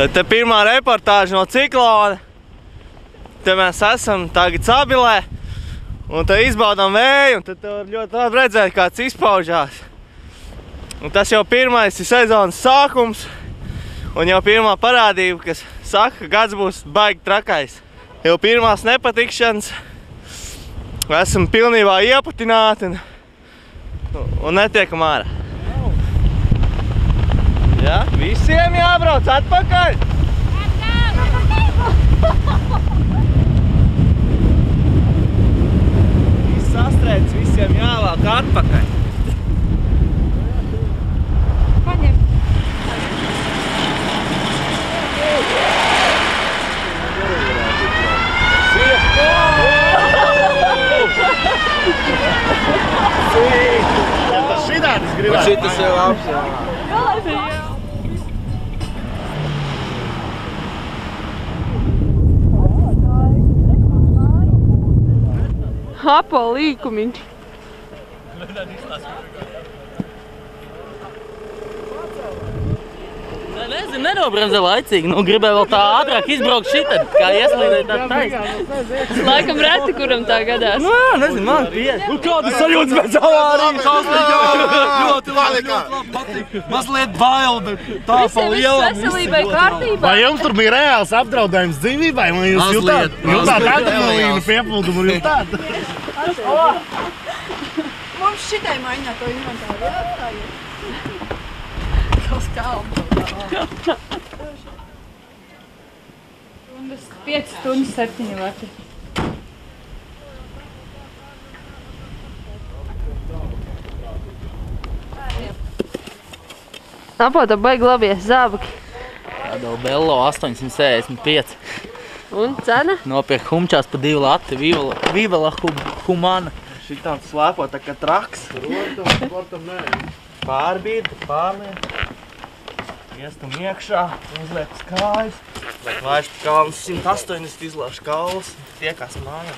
Te pirmā reportāža no ciklona. Te mēs esam tagad Sabilē. Un te izbaudām vēju, un tad var ļoti labi redzēt, kāds izpaužās. Un tas jau pirmais ir sezonas sākums. Un jau pirmā parādība, kas saka, ka gads būs baigi trakais. Jau pirmās nepatikšanas. Esam pilnībā ieputināti un netiekam ārā. Ja? Visiem jābrauc atpakaļ! Viss sastrēdz, visiem jāvāk atpakaļ. Paņem. Tas šitādas gribētu. Šitas jau labs, jā. Apo līkumiņš. Nezinu, nenobremzē laicīgi. Nu, gribēju vēl tā ātrāk izbraukt šitad, kā ieslīdēt tā taisa. Laikam reti, kuram tā gadās. Nu, nezinu, man pies. Nu, kādas sajūtas pēc avārijas? Ļoti labi patīk. Mazliet bail, bet tā pa lielam. Visiem veselībai kārtībā. Vai jums tur bija reāls apdraudējums dzīvībai? Vai jūs jutāt adrenalīnu piepildumu un jutāt? Mums šitai maiņā to inventāru jāatstājies. Tas kalns. 5 stundas 7 vakar. Apo, tā baigi labies zābaki. Tāda Bello 865. Un cena? Nopirkt humčās pa 2 lati, Vivela humana. Šitāds slēpo tā kā traks. Sportam nē. Pārbīd, pārliet. Iestam iekšā, uzliek uz kājas. Lai vairs pa kalnu 180 izlauž kaulas, tiekās mājā.